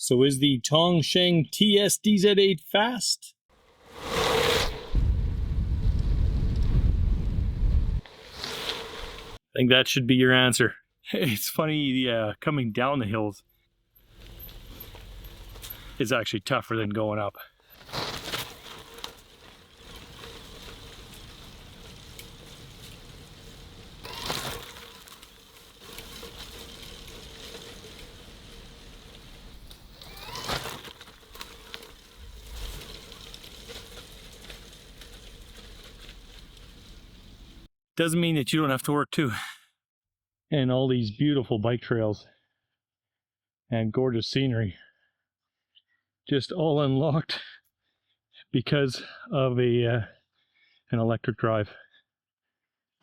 So is the Tong Shang TSDZ8 fast? I think that should be your answer. It's funny, coming down the hills is actually tougher than going up. Doesn't mean that you don't have to work too. And all these beautiful bike trails and gorgeous scenery just all unlocked because of an electric drive.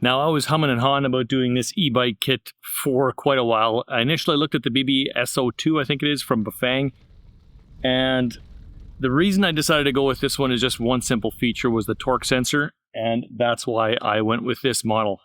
Now, I was humming and hawing about doing this e-bike kit for quite a while. I initially looked at the BBSO2, I think it is, from Bafang, and the reason I decided to go with this one is just one simple feature, was the torque sensor, and that's why I went with this model.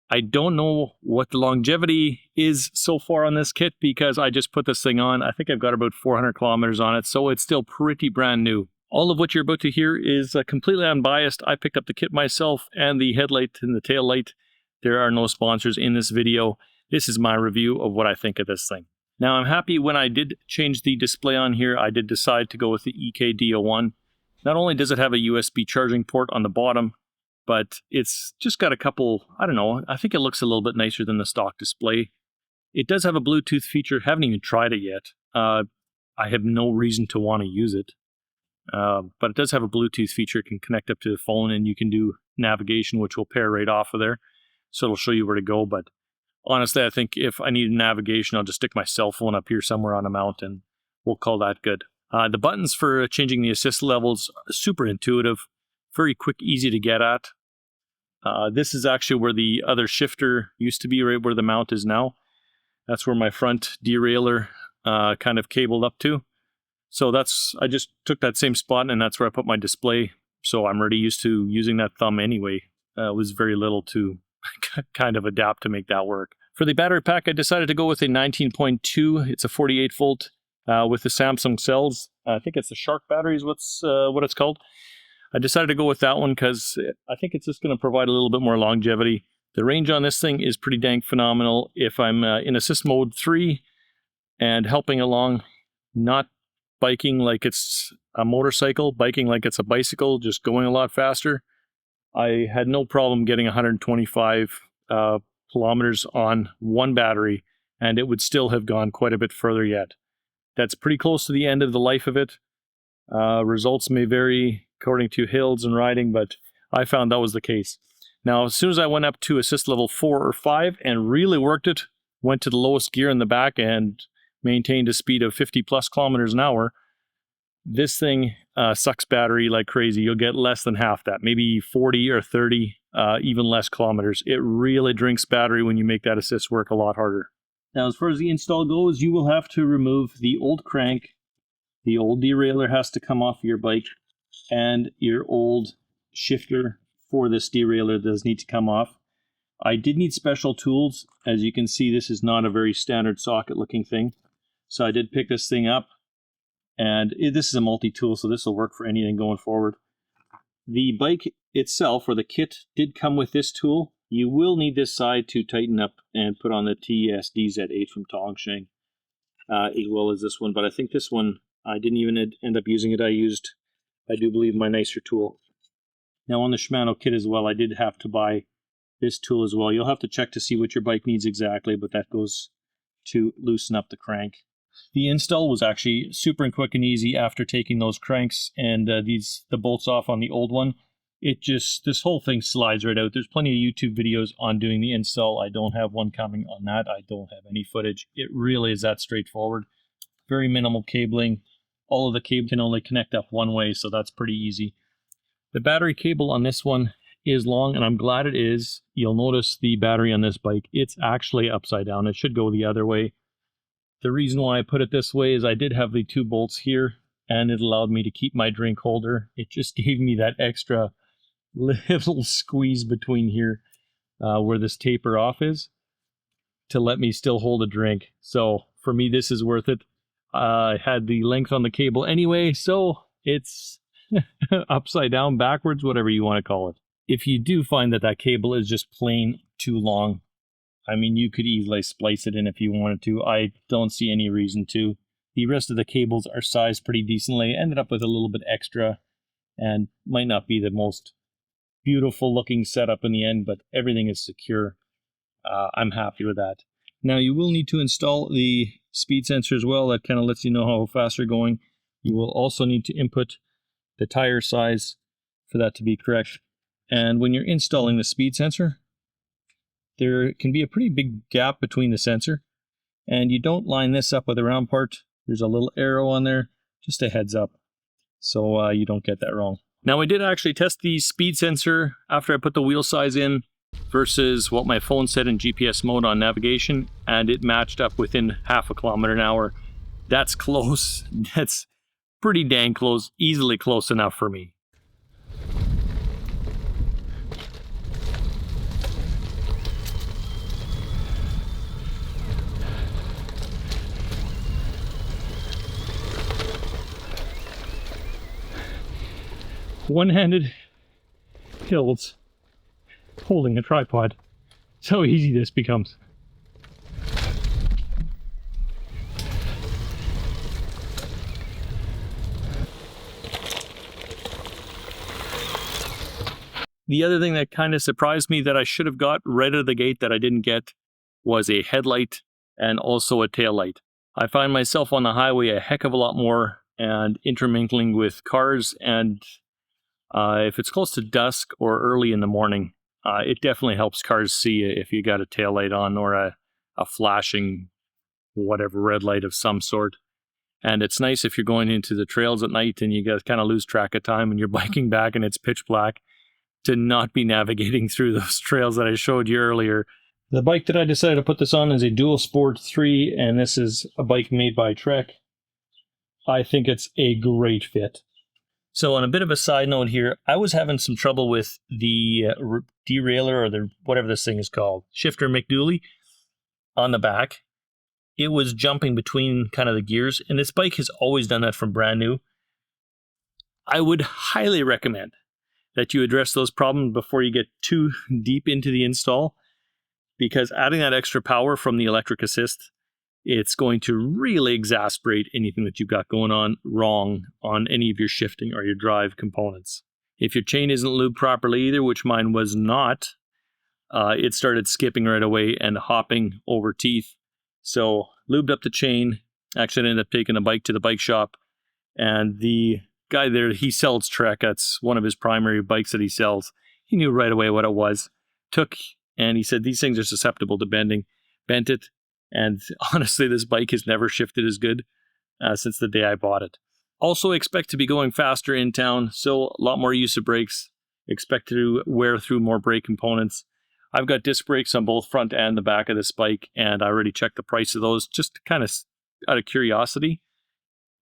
I don't know what the longevity is so far on this kit because I just put this thing on. I think I've got about 400 kilometers on it, so it's still pretty brand new. All of what you're about to hear is completely unbiased. I picked up the kit myself and the headlight and the tail light. There are no sponsors in this video. This is my review of what I think of this thing. Now, I'm happy when I did change the display on here, I did decide to go with the EKD01. Not only does it have a USB charging port on the bottom, but it's just got a couple, I don't know, I think it looks a little bit nicer than the stock display. It does have a Bluetooth feature. Haven't even tried it yet. I have no reason to want to use it. But it does have a Bluetooth feature. It can connect up to the phone and you can do navigation, which will pair right off of there. So it'll show you where to go. But honestly, I think if I need navigation, I'll just stick my cell phone up here somewhere on a mount and we'll call that good. The buttons for changing the assist levels are super intuitive, very quick, easy to get at. This is actually where the other shifter used to be, right where the mount is now. That's where my front derailleur kind of cabled up to. So I just took that same spot and that's where I put my display. So I'm already used to using that thumb anyway. It was very little to kind of adapt to make that work. For the battery pack, I decided to go with a 19.2. It's a 48 volt with the Samsung cells. I think it's the Shark battery is what it's called. I decided to go with that one because I think it's just going to provide a little bit more longevity. The range on this thing is pretty dang phenomenal. If I'm in assist mode 3 and helping along, not biking like it's a motorcycle, biking like it's a bicycle, just going a lot faster, I had no problem getting 125 kilometers on one battery, and it would still have gone quite a bit further yet. That's pretty close to the end of the life of it. Results may vary according to hills and riding, but I found that was the case. Now, as soon as I went up to assist level 4 or 5 and really worked it, went to the lowest gear in the back and maintained a speed of 50 plus kilometers an hour, this thing sucks battery like crazy. You'll get less than half that, maybe 40 or 30, even less kilometers. It really drinks battery when you make that assist work a lot harder. Now, as far as the install goes, you will have to remove the old crank. The old derailleur has to come off your bike, and your old shifter for this derailleur does need to come off. I did need special tools. As you can see, this is not a very standard socket looking thing. So I did pick this thing up, and this is a multi-tool, so this will work for anything going forward. The bike itself, or the kit, did come with this tool. You will need this side to tighten up and put on the TSDZ8 from Tong Shang, as well as this one. But I think this one, I didn't even end up using it. I used, I do believe, my nicer tool. Now on the Shimano kit as well, I did have to buy this tool as well. You'll have to check to see what your bike needs exactly, but that goes to loosen up the crank. The install was actually super quick and easy after taking those cranks and the bolts off on the old one. This whole thing slides right out. There's plenty of YouTube videos on doing the install. I don't have one coming on that. I don't have any footage. It really is that straightforward. Very minimal cabling. All of the cable can only connect up one way, so that's pretty easy. The battery cable on this one is long, and I'm glad it is. You'll notice the battery on this bike, it's actually upside down. It should go the other way. The reason why I put it this way is I did have the 2 bolts here, and it allowed me to keep my drink holder. It just gave me that extra little squeeze between here where this taper off is to let me still hold a drink. So for me, this is worth it. I had the length on the cable anyway, so it's upside down, backwards, whatever you want to call it. If you do find that that cable is just plain too long, I mean, you could easily splice it in if you wanted to. I don't see any reason to. The rest of the cables are sized pretty decently. Ended up with a little bit extra and might not be the most beautiful looking setup in the end, but everything is secure. I'm happy with that. Now you will need to install the speed sensor as well. That kind of lets you know how fast you're going. You will also need to input the tire size for that to be correct. And when you're installing the speed sensor, there can be a pretty big gap between the sensor, and you don't line this up with the round part. There's a little arrow on there, just a heads up, so you don't get that wrong. Now I did actually test the speed sensor after I put the wheel size in versus what my phone said in GPS mode on navigation, and it matched up within 0.5 kilometer an hour. That's close. That's pretty dang close, easily close enough for me. One-handed hills holding a tripod. So easy this becomes. The other thing that kind of surprised me that I should have got right out of the gate that I didn't get was a headlight and also a tail light. I find myself on the highway a heck of a lot more and intermingling with cars, and if it's close to dusk or early in the morning, it definitely helps cars see you if you got a tail light on or a flashing whatever red light of some sort. And it's nice if you're going into the trails at night and you guys kind of lose track of time and you're biking back and it's pitch black, to not be navigating through those trails that I showed you earlier. The bike that I decided to put this on is a Dual Sport 3, and this is a bike made by Trek. I think it's a great fit. So on a bit of a side note here, I was having some trouble with the derailleur, or the whatever this thing is called, shifter McDooley on the back. It was jumping between kind of the gears, and this bike has always done that from brand new. I would highly recommend that you address those problems before you get too deep into the install, because adding that extra power from the electric assist, it's going to really exasperate anything that you've got going on wrong on any of your shifting or your drive components. If your chain isn't lubed properly either, which mine was not, it started skipping right away and hopping over teeth. So lubed up the chain, actually ended up taking the bike to the bike shop, and the guy there, he sells Trek. That's one of his primary bikes that he sells. He knew right away what it was. And he said, these things are susceptible to bending. Bent it. And honestly, this bike has never shifted as good since the day I bought it. Also expect to be going faster in town, so a lot more use of brakes. Expect to wear through more brake components. I've got disc brakes on both front and the back of this bike, and I already checked the price of those just kind of out of curiosity.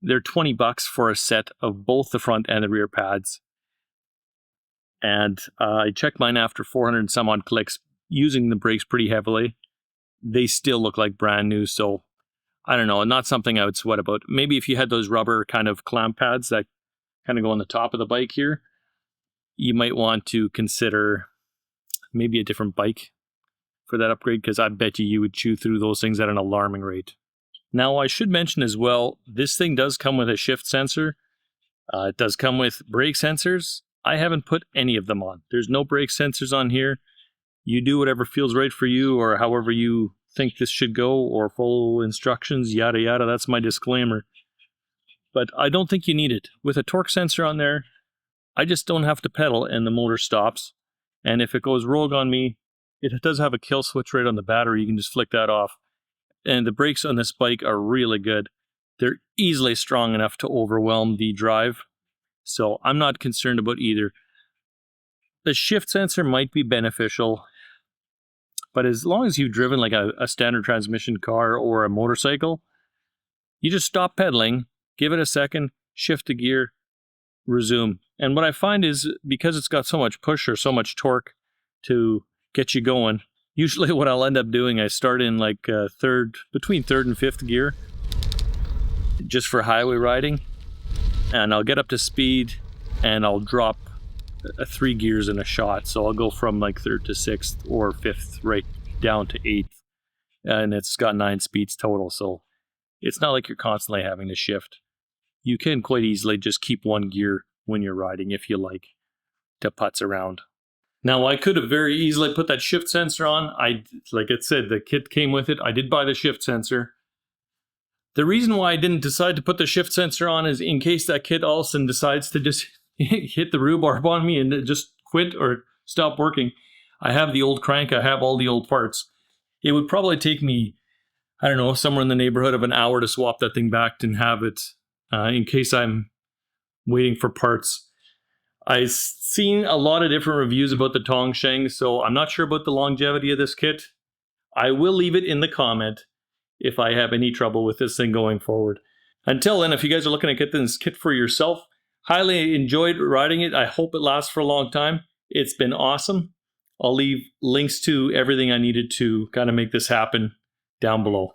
They're $20 for a set of both the front and the rear pads. And I checked mine after 400 and some odd clicks using the brakes pretty heavily. They still look like brand new, so I don't know, not something I would sweat about. Maybe if you had those rubber kind of clamp pads that kind of go on the top of the bike here, you might want to consider maybe a different bike for that upgrade, because I bet you would chew through those things at an alarming rate. Now, I should mention as well, this thing does come with a shift sensor. It does come with brake sensors. I haven't put any of them on. There's no brake sensors on here. You do whatever feels right for you, or however you think this should go, or follow instructions, yada yada. That's my disclaimer. But I don't think you need it. With a torque sensor on there, I just don't have to pedal and the motor stops. And if it goes rogue on me, it does have a kill switch right on the battery. You can just flick that off. And the brakes on this bike are really good. They're easily strong enough to overwhelm the drive. So I'm not concerned about either. The shift sensor might be beneficial, but as long as you've driven like a standard transmission car or a motorcycle, you just stop pedaling, give it a second, shift the gear, resume. And what I find is, because it's got so much push or so much torque to get you going, usually what I'll end up doing, I start in like between third and fifth gear. just for highway riding, and I'll get up to speed and I'll drop 3 gears in a shot. So I'll go from like 3rd to 6th or 5th right down to 8th, and it's got 9 speeds total. So it's not like you're constantly having to shift. You can quite easily just keep 1 gear when you're riding if you like to putz around. Now, I could have very easily put that shift sensor on. Like I said, the kit came with it. I did buy the shift sensor. The reason why I didn't decide to put the shift sensor on is in case that kit all of a sudden decides to just hit the rhubarb on me and just quit or stop working. I have the old crank. I have all the old parts. It would probably take me, I don't know, somewhere in the neighborhood of an hour to swap that thing back and have it in case I'm waiting for parts. I've seen a lot of different reviews about the Tong Shang, so I'm not sure about the longevity of this kit. I will leave it in the comment if I have any trouble with this thing going forward. Until then, if you guys are looking to get this kit for yourself, highly enjoyed riding it. I hope it lasts for a long time. It's been awesome. I'll leave links to everything I needed to kind of make this happen down below.